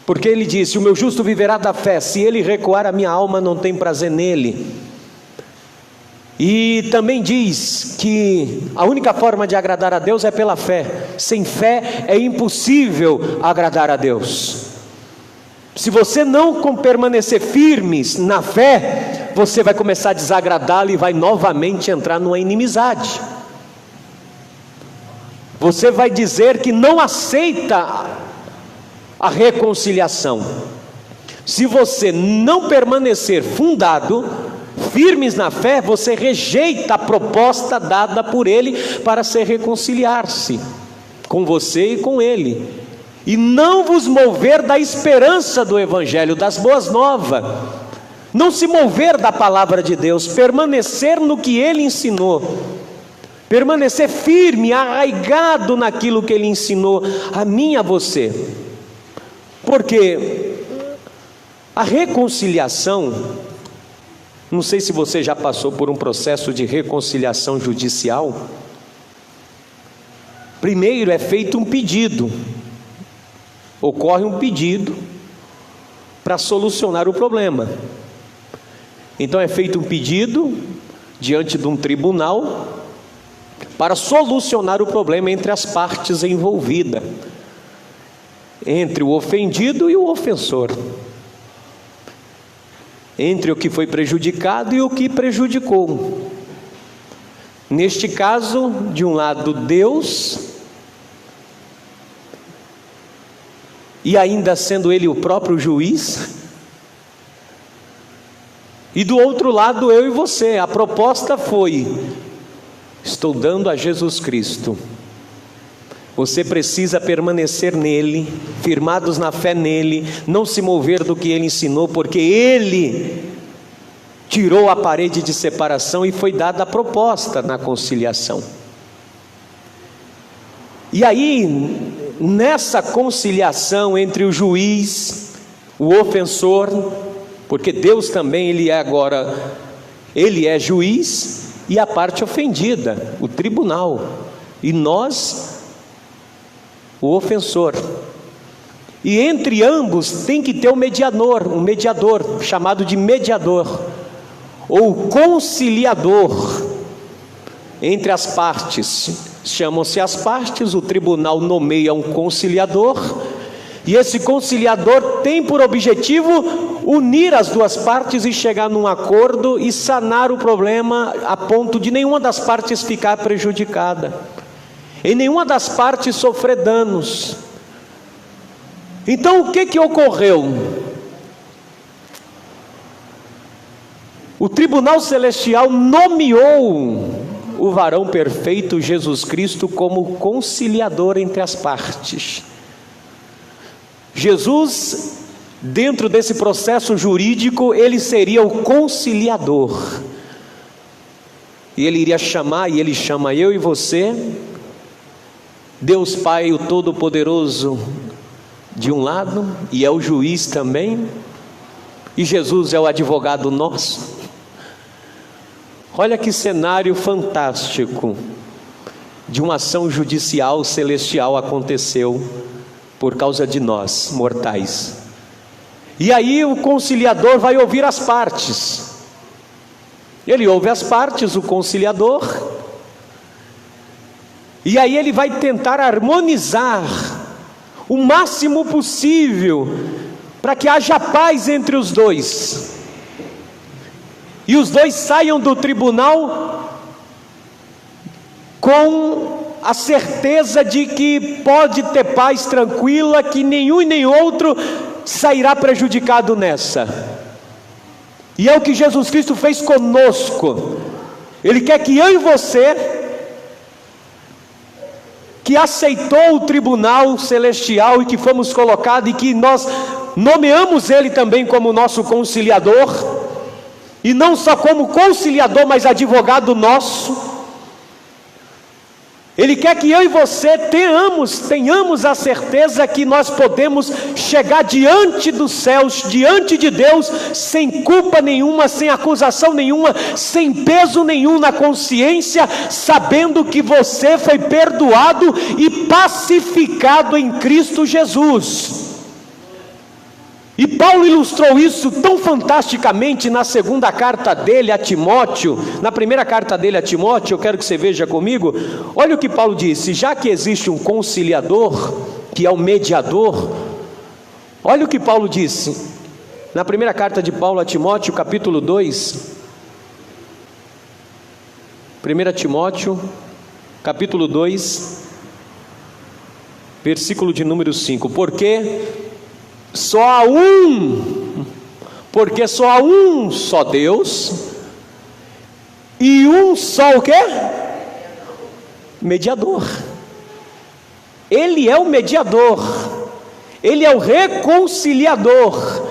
Porque ele disse, o meu justo viverá da fé. Se ele recuar, a minha alma não tem prazer nele. E também diz que a única forma de agradar a Deus é pela fé. Sem fé é impossível agradar a Deus. Se você não permanecer firmes na fé, você vai começar a desagradá-lo e vai novamente entrar numa inimizade. Você vai dizer que não aceita a reconciliação. Se você não permanecer fundado, firmes na fé, você rejeita a proposta dada por ele para se reconciliar-se com você e com ele, e não vos mover da esperança do evangelho, das boas novas, não se mover da palavra de Deus, permanecer no que ele ensinou, permanecer firme, arraigado naquilo que ele ensinou a mim e a você, porque a reconciliação, não sei se você já passou por um processo de reconciliação judicial. Primeiro é feito um pedido, ocorre um pedido para solucionar o problema. Então é feito um pedido diante de um tribunal para solucionar o problema entre as partes envolvidas, entre o ofendido e o ofensor, entre o que foi prejudicado e o que prejudicou. Neste caso, de um lado Deus e ainda sendo ele o próprio juiz. E do outro lado, eu e você. A proposta foi: estou dando a Jesus Cristo. Você precisa permanecer nele, firmados na fé nele, não se mover do que ele ensinou, porque ele tirou a parede de separação e foi dada a proposta na conciliação. E aí, nessa conciliação entre o juiz, o ofensor, porque Deus também, ele é juiz, e a parte ofendida, o tribunal, e nós, o ofensor. E entre ambos tem que ter um mediador, chamado de mediador, ou conciliador, entre as partes. Chamam-se as partes, o tribunal nomeia um conciliador, e esse conciliador tem por objetivo unir as duas partes e chegar num acordo e sanar o problema a ponto de nenhuma das partes ficar prejudicada, e nenhuma das partes sofrer danos. Então o que ocorreu? O tribunal celestial nomeou o varão perfeito Jesus Cristo como conciliador entre as partes. Jesus, dentro desse processo jurídico, ele seria o conciliador, e ele iria chamar, e ele chama eu e você, Deus Pai, o Todo-Poderoso, de um lado, e é o juiz também, e Jesus é o advogado nosso. Olha que cenário fantástico de uma ação judicial celestial aconteceu por causa de nós, mortais. E aí o conciliador vai ouvir as partes. Ele ouve as partes, o conciliador, e aí ele vai tentar harmonizar o máximo possível para que haja paz entre os dois, e os dois saiam do tribunal com a certeza de que pode ter paz tranquila, que nenhum e nem outro sairá prejudicado nessa. E é o que Jesus Cristo fez conosco. Ele quer que eu e você, que aceitou o tribunal celestial e que fomos colocados, e que nós nomeamos ele também como nosso conciliador, e não só como conciliador, mas advogado nosso. Ele quer que eu e você tenhamos a certeza que nós podemos chegar diante dos céus, diante de Deus, sem culpa nenhuma, sem acusação nenhuma, sem peso nenhum na consciência, sabendo que você foi perdoado e pacificado em Cristo Jesus. E Paulo ilustrou isso tão fantasticamente na segunda carta dele a Timóteo. Na primeira carta dele a Timóteo, eu quero que você veja comigo. Olha o que Paulo disse: já que existe um conciliador, que é o mediador, olha o que Paulo disse, na primeira carta de Paulo a Timóteo, capítulo 2, 1 Timóteo, capítulo 2, versículo de número 5, porque só há um só Deus, e um só o quê? Mediador. Ele é o mediador, ele é o reconciliador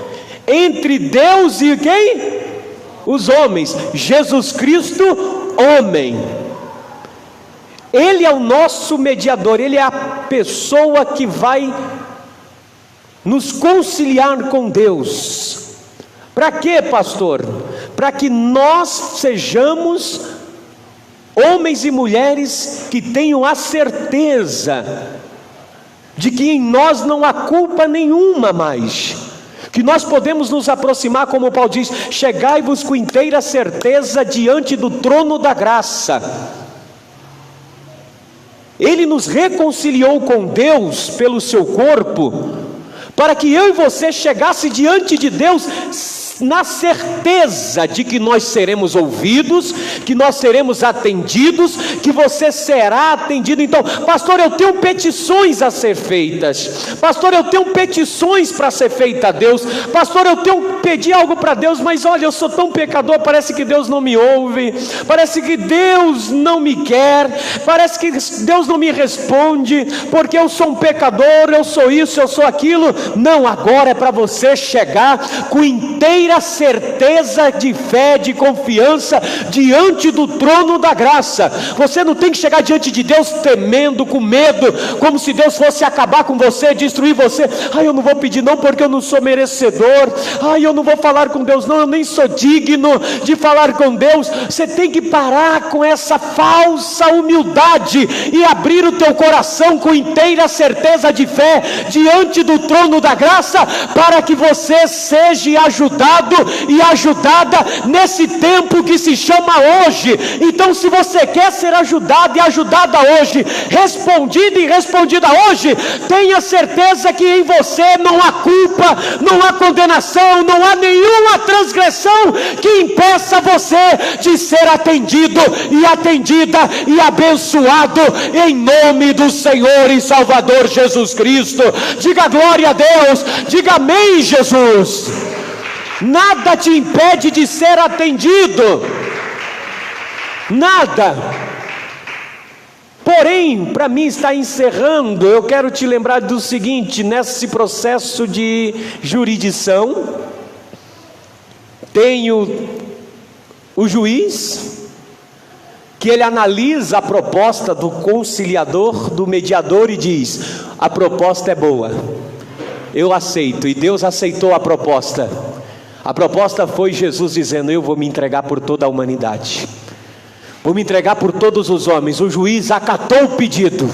entre Deus e quem? Os homens. Jesus Cristo, homem. Ele é o nosso mediador, ele é a pessoa que vai nos conciliar com Deus. Para quê, pastor? Para que nós sejamos homens e mulheres que tenham a certeza de que em nós não há culpa nenhuma mais, que nós podemos nos aproximar, como Paulo diz: chegai-vos com inteira certeza diante do trono da graça. Ele nos reconciliou com Deus pelo seu corpo, para que eu e você chegasse diante de Deus na certeza de que nós seremos ouvidos, que nós seremos atendidos, que você será atendido. Então, pastor, eu tenho petições a ser feitas, pastor, eu tenho petições para ser feita a Deus, pastor, eu tenho que pedir algo para Deus, mas olha, eu sou tão pecador, parece que Deus não me ouve, parece que Deus não me quer, parece que Deus não me responde, porque eu sou um pecador, eu sou isso, eu sou aquilo. Não, agora é para você chegar com inteira certeza de fé, de confiança, diante do trono da graça. Você não tem que chegar diante de Deus temendo, com medo, como se Deus fosse acabar com você, destruir você. Eu não vou pedir não, porque eu não sou merecedor. Eu não vou falar com Deus não, eu nem sou digno de falar com Deus. Você tem que parar com essa falsa humildade e abrir o teu coração com inteira certeza de fé diante do trono da graça, para que você seja ajudado e ajudada nesse tempo que se chama hoje. Então, se você quer ser ajudado e ajudada hoje, respondido e respondida hoje, tenha certeza que em você não há culpa, não há condenação, não há nenhuma transgressão que impeça você de ser atendido e atendida e abençoado em nome do Senhor e Salvador Jesus Cristo. Diga glória a Deus, diga amém, Jesus. Nada te impede de ser atendido, nada. Porém, para mim está encerrando, eu quero te lembrar do seguinte: nesse processo de jurisdição, tenho o juiz, que ele analisa a proposta do conciliador, do mediador, e diz: a proposta é boa, eu aceito. E Deus aceitou a proposta. A proposta foi Jesus dizendo: eu vou me entregar por toda a humanidade, vou me entregar por todos os homens. O juiz acatou o pedido,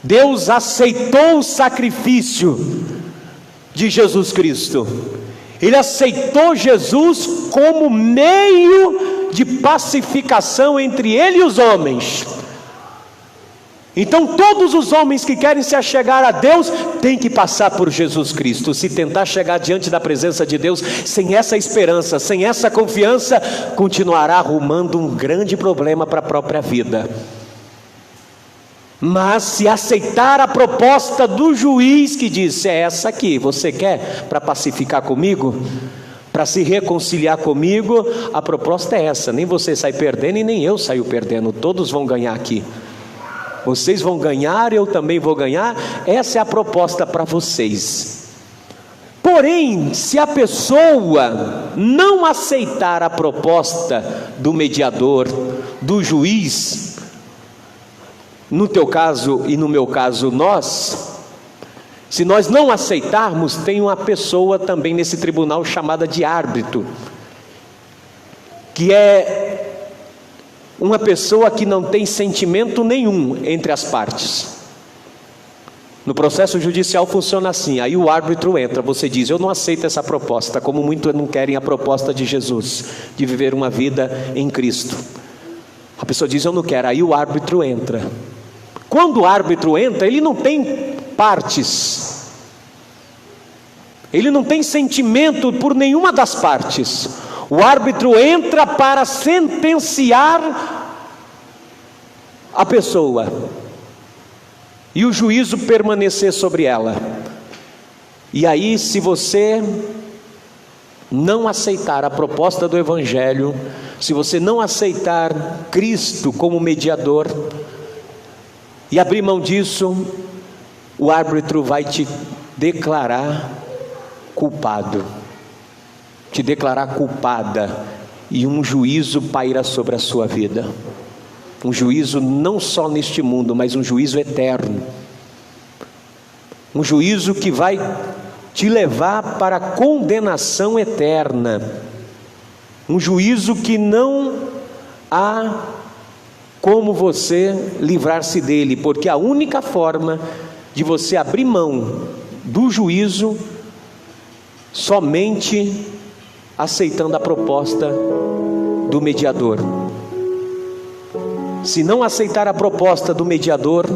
Deus aceitou o sacrifício de Jesus Cristo, ele aceitou Jesus como meio de pacificação entre ele e os homens. Então todos os homens que querem se achegar a Deus têm que passar por Jesus Cristo. Se tentar chegar diante da presença de Deus sem essa esperança, sem essa confiança, continuará arrumando um grande problema para a própria vida. Mas se aceitar a proposta do juiz, que diz: é essa aqui, você quer para pacificar comigo, para se reconciliar comigo, a proposta é essa. Nem você sai perdendo e nem eu saio perdendo, todos vão ganhar aqui. Vocês vão ganhar, eu também vou ganhar. Essa é a proposta para vocês. Porém, se a pessoa não aceitar a proposta do mediador, do juiz, no teu caso e no meu caso se nós não aceitarmos, tem uma pessoa também nesse tribunal chamada de árbitro, que é uma pessoa que não tem sentimento nenhum entre as partes. No processo judicial funciona assim: aí o árbitro entra, você diz: eu não aceito essa proposta, como muitos não querem a proposta de Jesus, de viver uma vida em Cristo. A pessoa diz: eu não quero. Aí o árbitro entra. Quando o árbitro entra, ele não tem partes, ele não tem sentimento por nenhuma das partes. O árbitro entra para sentenciar a pessoa e o juízo permanecer sobre ela. E aí, se você não aceitar a proposta do Evangelho, se você não aceitar Cristo como mediador e abrir mão disso, o árbitro vai te declarar culpado, te declarar culpada, e um juízo paira sobre a sua vida. Um juízo não só neste mundo, mas um juízo eterno. Um juízo que vai te levar para a condenação eterna. Um juízo que não há como você livrar-se dele, porque a única forma de você abrir mão do juízo, somente aceitando a proposta do mediador. Se não aceitar a proposta do mediador,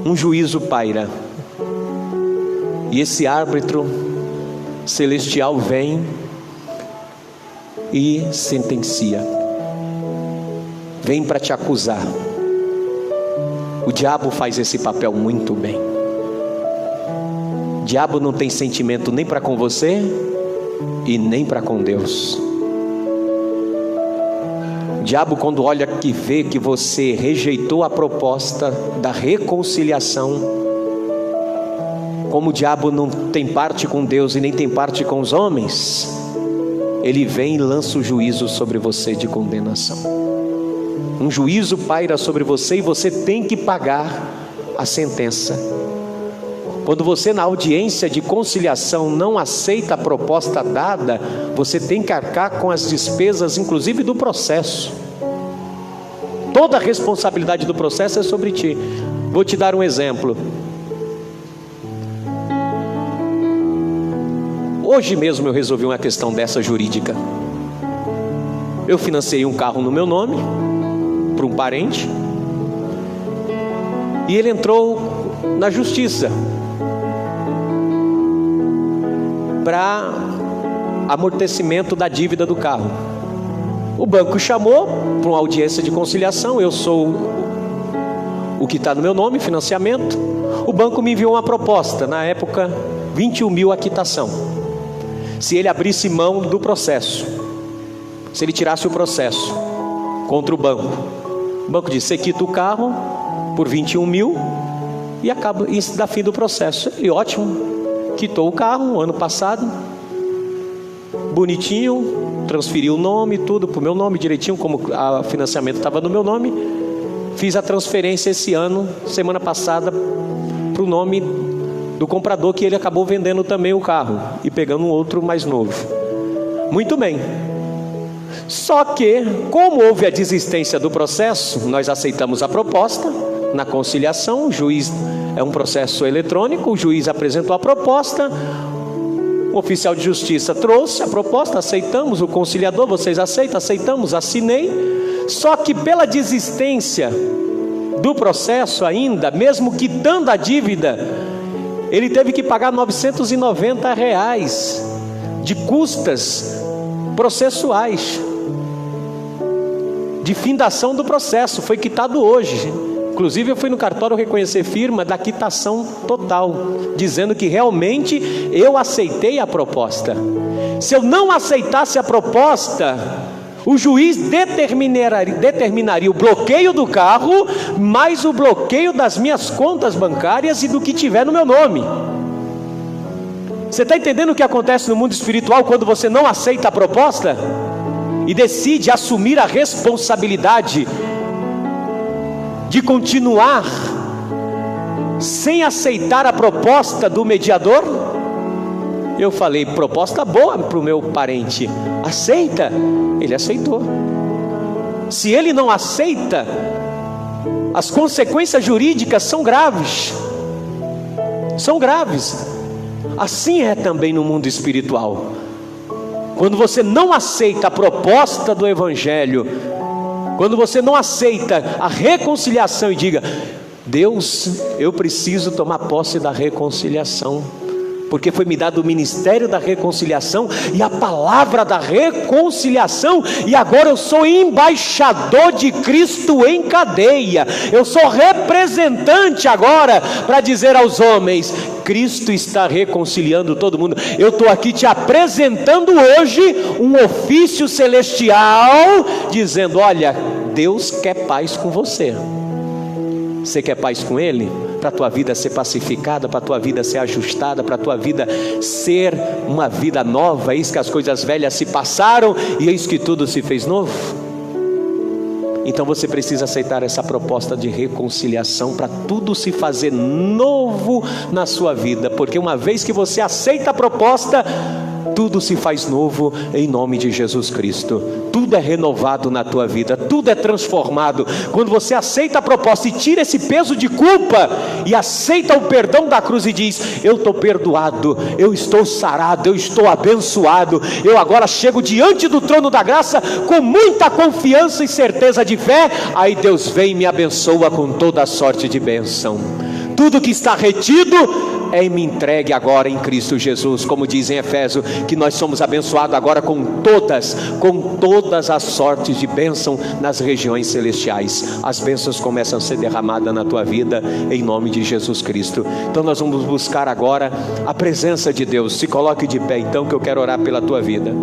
um juízo paira. E esse árbitro celestial vem e sentencia, vem para te acusar. O diabo faz esse papel muito bem. O diabo não tem sentimento nem para com você e nem para com Deus. O diabo, quando olha que vê que você rejeitou a proposta da reconciliação, como o diabo não tem parte com Deus e nem tem parte com os homens, ele vem e lança o juízo sobre você de condenação. Um juízo paira sobre você e você tem que pagar a sentença. Quando você, na audiência de conciliação, não aceita a proposta dada, você tem que arcar com as despesas, inclusive do processo. Toda a responsabilidade do processo é sobre ti. Vou te dar um exemplo. Hoje mesmo eu resolvi uma questão dessa jurídica. Eu financei um carro no meu nome, para um parente, e ele entrou na justiça para amortecimento da dívida do carro. O banco chamou para uma audiência de conciliação. Eu sou o que está no meu nome, financiamento. O banco me enviou uma proposta, na época 21 mil a quitação, se ele abrisse mão do processo, se ele tirasse o processo contra o banco. O banco disse: você quita o carro por 21 mil e acaba, isso dá fim do processo. E ótimo, quitou o carro ano passado, bonitinho, transferiu o nome, tudo para o meu nome direitinho, como o financiamento estava no meu nome. Fiz a transferência esse ano, semana passada, para o nome do comprador, que ele acabou vendendo também o carro e pegando um outro mais novo. Muito bem. Só que, como houve a desistência do processo, nós aceitamos a proposta na conciliação. O juiz, é um processo eletrônico, o juiz apresentou a proposta, o oficial de justiça trouxe a proposta, aceitamos, o conciliador, vocês aceitam? Aceitamos, assinei. Só que pela desistência do processo ainda, mesmo quitando a dívida, ele teve que pagar R$990 de custas processuais, de findação do processo. Foi quitado hoje. Inclusive eu fui no cartório reconhecer firma da quitação total, dizendo que realmente eu aceitei a proposta. Se eu não aceitasse a proposta, o juiz determinaria o bloqueio do carro, mais o bloqueio das minhas contas bancárias e do que tiver no meu nome. Você está entendendo o que acontece no mundo espiritual quando você não aceita a proposta e decide assumir a responsabilidade de continuar sem aceitar a proposta do mediador? Eu falei: proposta boa para o meu parente, aceita? Ele aceitou. Se ele não aceita, as consequências jurídicas são graves. São graves. Assim é também no mundo espiritual. Quando você não aceita a proposta do Evangelho, quando você não aceita a reconciliação e diga: Deus, eu preciso tomar posse da reconciliação, porque foi me dado o ministério da reconciliação e a palavra da reconciliação, e agora eu sou embaixador de Cristo em cadeia. Eu sou representante agora para dizer aos homens: Cristo está reconciliando todo mundo. Eu estou aqui te apresentando hoje um ofício celestial, dizendo: olha, Deus quer paz com você. Você quer paz com Ele? Para a tua vida ser pacificada, para a tua vida ser ajustada, para a tua vida ser uma vida nova. Eis que as coisas velhas se passaram e eis que tudo se fez novo. Então você precisa aceitar essa proposta de reconciliação para tudo se fazer novo na sua vida, porque uma vez que você aceita a proposta, tudo se faz novo em nome de Jesus Cristo. Tudo é renovado na tua vida, tudo é transformado. Quando você aceita a proposta e tira esse peso de culpa e aceita o perdão da cruz e diz: eu estou perdoado, eu estou sarado, eu estou abençoado, eu agora chego diante do trono da graça com muita confiança e certeza de fé. Aí Deus vem e me abençoa com toda a sorte de bênção. Tudo que está retido é me entregue agora em Cristo Jesus, como diz em Efésios, que nós somos abençoados agora com todas as sortes de bênção nas regiões celestiais. As bênçãos começam a ser derramadas na tua vida, em nome de Jesus Cristo. Então nós vamos buscar agora a presença de Deus. Se coloque de pé então, que eu quero orar pela tua vida.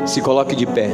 Se coloque de pé.